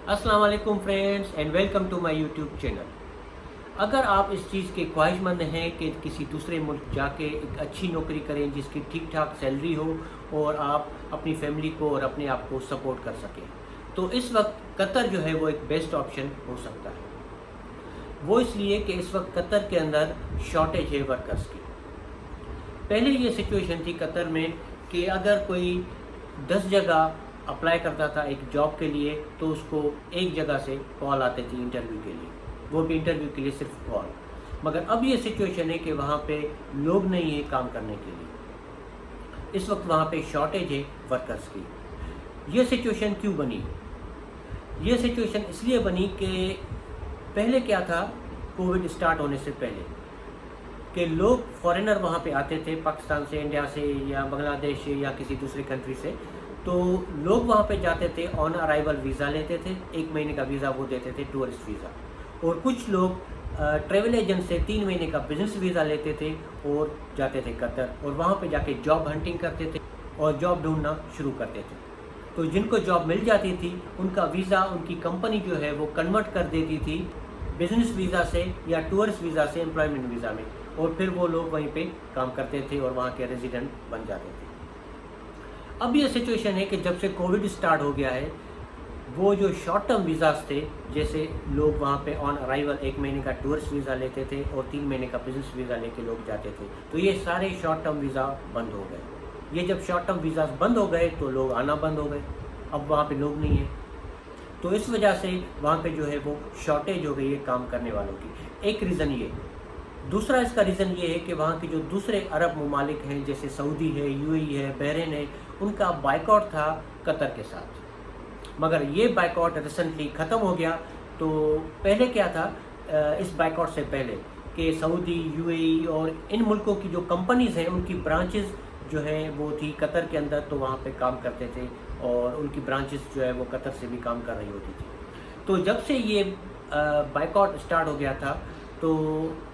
अस्सलाम वालेकुम friends and welcome to my YouTube channel. अगर आप इस चीज़ के ख्वाहिशमंद हैं कि किसी दूसरे मुल्क जाके एक अच्छी नौकरी करें जिसकी ठीक ठाक सैलरी हो और आप अपनी फैमिली को और अपने आप को सपोर्ट कर सकें, तो इस वक्त कतर जो है वो एक बेस्ट ऑप्शन हो सकता है। वो इसलिए कि इस वक्त कतर के अंदर शॉर्टेज है वर्कर्स की। पहले ये सिचुएशन थी कतर में कि अगर कोई 10 जगह अप्लाई करता था एक जॉब के लिए तो उसको एक जगह से कॉल आती थी इंटरव्यू के लिए, वो भी इंटरव्यू के लिए सिर्फ कॉल। मगर अब ये सिचुएशन है कि वहाँ पे लोग नहीं है काम करने के लिए। इस वक्त वहाँ पे शॉर्टेज है वर्कर्स की। ये सिचुएशन क्यों बनी? ये सिचुएशन इसलिए बनी कि पहले क्या था, कोविड स्टार्ट होने से पहले कि लोग फॉरेनर वहाँ पे आते थे पाकिस्तान से, इंडिया से या बांग्लादेश से या किसी दूसरे कंट्री से। तो लोग वहाँ पे जाते थे, ऑन अराइवल वीज़ा लेते थे, 1 महीने का वीज़ा वो देते थे, टूरिस्ट वीज़ा। और कुछ लोग ट्रैवल एजेंट से 3 महीने का बिजनेस वीज़ा लेते थे और जाते थे कतर, और वहाँ पे जाके जॉब हंटिंग करते थे और जॉब ढूंढना शुरू करते थे। तो जिनको जॉब मिल जाती थी उनका वीज़ा उनकी कंपनी जो है वो कन्वर्ट कर देती थी बिजनेस वीज़ा से या टूरिस्ट वीज़ा से एम्प्लॉयमेंट वीज़ा में, और फिर वो लोग वहीं पे काम करते थे और वहाँ के रेजिडेंट बन जाते थे। अब ये सिचुएशन है कि जब से कोविड स्टार्ट हो गया है, वो जो शॉर्ट टर्म वीज़ाज थे, जैसे लोग वहाँ पे ऑन अराइवल 1 महीने का टूरिस्ट वीज़ा लेते थे और 3 महीने का बिजनेस वीज़ा लेके लोग जाते थे, तो ये सारे शॉर्ट टर्म वीज़ा बंद हो गए। ये जब शॉर्ट टर्म वीज़ाज बंद हो गए तो लोग आना बंद हो गए, अब वहाँ पे लोग नहीं है। तो इस वजह से वहाँ पे जो है वो शॉर्टेज हो गई है काम करने वालों की। एक रीज़न ये। दूसरा इसका रीज़न ये है कि वहाँ के जो दूसरे अरब ममालिक हैं, जैसे सऊदी है, यूएई है, बहरीन है, उनका बाइकआउट था कतर के साथ। मगर ये बाइकआउट रिसेंटली ख़त्म हो गया। तो पहले क्या था, इस बाइकआउट से पहले कि सऊदी, यूएई और इन मुल्कों की जो कंपनीज़ हैं उनकी ब्रांचेस जो है वो थी कतर के अंदर, तो वहाँ पे काम करते थे और उनकी ब्रांचेस जो है वो कतर से भी काम कर रही होती थी। तो जब से ये बाइकआउट स्टार्ट हो गया था तो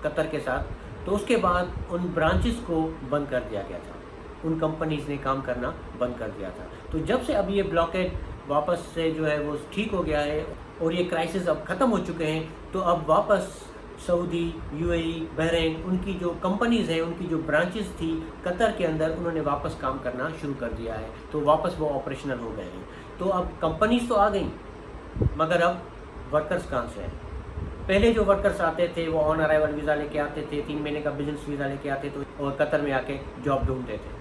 कतर के साथ, तो उसके बाद उन ब्रांचेस को बंद कर दिया गया था, उन कंपनीज़ ने काम करना बंद कर दिया था। तो जब से अब ये ब्लॉकेड वापस से जो है वो ठीक हो गया है और ये क्राइसिस अब ख़त्म हो चुके हैं, तो अब वापस सऊदी, यूएई, बहरीन, उनकी जो कंपनीज़ हैं, उनकी जो ब्रांचेस थी कतर के अंदर, उन्होंने वापस काम करना शुरू कर दिया है। तो वापस वो ऑपरेशनल हो गए हैं। तो अब कंपनीज़ तो आ गई, मगर अब वर्कर्स कहाँ से हैं? पहले जो वर्कर्स आते थे वो ऑन अराइवल वीज़ा लेके आते थे, 3 महीने का बिजनेस वीज़ा लेके आते थे और कतर में आके जॉब ढूंढते थे,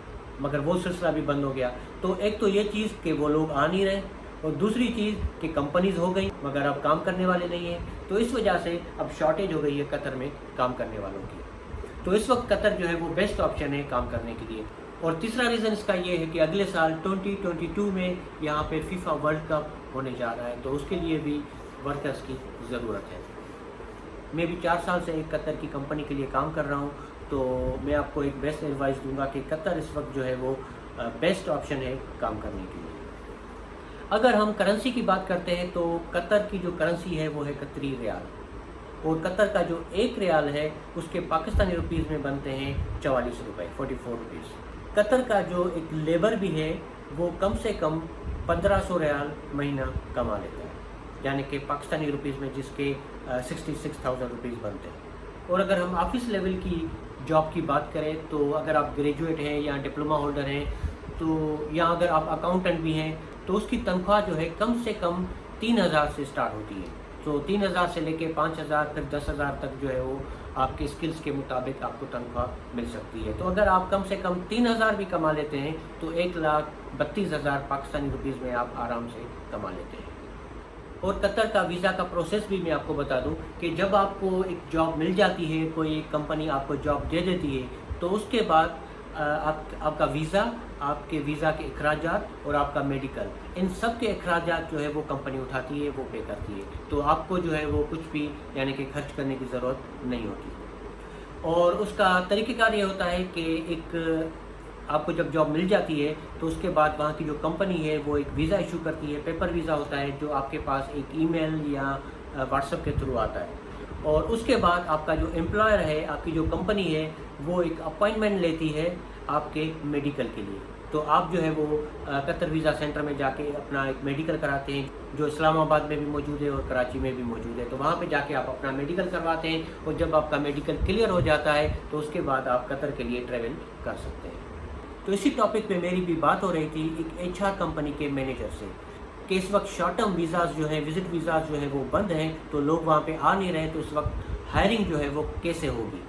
मगर वो सिलसिला भी बंद हो गया। तो एक तो ये चीज़ कि वो लोग आ नहीं रहे, और दूसरी चीज़ कि कंपनीज़ हो गई मगर अब काम करने वाले नहीं हैं। तो इस वजह से अब शॉर्टेज हो गई है कतर में काम करने वालों की। तो इस वक्त कतर जो है वो बेस्ट ऑप्शन है काम करने के लिए। और तीसरा रीज़न इसका ये है कि अगले साल 2022 में यहाँ पे फीफा वर्ल्ड कप होने जा रहा है, तो उसके लिए भी वर्कर्स की ज़रूरत है। मैं भी 4 साल से एक कतर की कंपनी के लिए काम कर रहा हूँ, तो मैं आपको एक बेस्ट एडवाइस दूंगा कि कतर इस वक्त जो है वो बेस्ट ऑप्शन है काम करने के लिए। अगर हम करेंसी की बात करते हैं तो कतर की जो करेंसी है वो है कतरी रियाल, और कतर का जो 1 रियाल है उसके पाकिस्तानी रुपीज़ में बनते हैं 44 रुपये, 44 रुपीज़। कतर का जो एक लेबर भी है वो कम से कम 1500 रियाल महीना कमा लेता है, यानी कि पाकिस्तानी रुपीज़ में जिसके 66,000 रुपीज़ बनते हैं। और अगर हम ऑफिस लेवल की जॉब की बात करें तो अगर आप ग्रेजुएट हैं या डिप्लोमा होल्डर हैं, तो या अगर आप अकाउंटेंट भी हैं, तो उसकी तनख्वाह जो है कम से कम 3,000 से स्टार्ट होती है। तो 3,000 से लेके 5,000 फिर 10,000 तक जो है वो आपके स्किल्स के मुताबिक आपको तनख्वाह मिल सकती है। तो अगर आप कम से कम 3,000 भी कमा लेते हैं तो 1,32,000 पाकिस्तानी रुपीज़ में आप आराम से कमा लेते हैं। और कतर का वीज़ा का प्रोसेस भी मैं आपको बता दूं कि जब आपको एक जॉब मिल जाती है, कोई एक कंपनी आपको जॉब दे देती है, तो उसके बाद आपका वीज़ा, आपके वीज़ा के अखराजात और आपका मेडिकल, इन सब के अखराजात जो है वो कंपनी उठाती है, वो पे करती है। तो आपको जो है वो कुछ भी यानी कि खर्च करने की ज़रूरत नहीं होती। और उसका तरीक़ेकार ये होता है कि एक आपको जब जॉब मिल जाती है तो उसके बाद वहाँ की जो कंपनी है वो एक वीज़ा इशू करती है, पेपर वीज़ा होता है जो आपके पास एक ईमेल या व्हाट्सएप के थ्रू आता है। और उसके बाद आपका जो एम्प्लॉयर है, आपकी जो कंपनी है, वो एक अपॉइंटमेंट लेती है आपके मेडिकल के लिए। تو آپ جو ہے وہ قطر ویزا سینٹر میں جا کے اپنا ایک میڈیکل کراتے ہیں جو اسلام آباد میں بھی موجود ہے اور کراچی میں بھی موجود ہے. تو وہاں پہ جا کے آپ اپنا میڈیکل کرواتے ہیں اور جب آپ کا میڈیکل کلیئر ہو جاتا ہے تو اس کے بعد آپ قطر کے لیے ٹریول کر سکتے ہیں. تو اسی ٹاپک پہ میری بھی بات ہو رہی تھی ایک HR کمپنی کے مینیجر سے کہ اس وقت شارٹ ٹرم ویزاز جو ہیں وزٹ ویزاز جو ہیں وہ بند ہیں تو لوگ وہاں پہ آ نہیں رہے, تو اس وقت ہائرنگ جو ہے وہ کیسے ہوگی.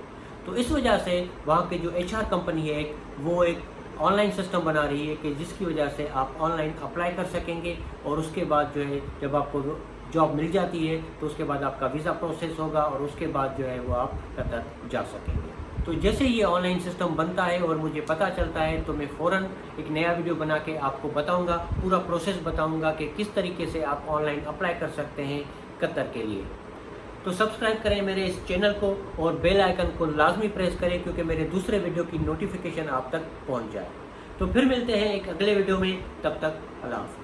تو اس وجہ سے وہاں کے جو HR کمپنی ہے وہ ایک آن لائن سسٹم بنا رہی ہے کہ جس کی وجہ سے آپ آن لائن اپلائی کر سکیں گے اور اس کے بعد جو ہے جب آپ کو جاب مل جاتی ہے تو اس کے بعد آپ کا ویزا پروسیس ہوگا اور اس کے بعد جو ہے وہ آپ قطر جا سکیں گے. تو جیسے یہ آن لائن سسٹم بنتا ہے اور مجھے پتہ چلتا ہے تو میں فوراً ایک نیا ویڈیو بنا کے آپ کو بتاؤں گا, پورا پروسیس بتاؤں گا کہ کس طریقے سے آپ آن لائن اپلائی کر سکتے ہیں قطر کے لیے. تو سبسکرائب کریں میرے اس چینل کو اور بیل آئیکن کو لازمی پریس کریں کیونکہ میرے دوسرے ویڈیو کی نوٹیفیکیشن آپ تک پہنچ جائے. تو پھر ملتے ہیں ایک اگلے ویڈیو میں, تب تک اللہ حافظ.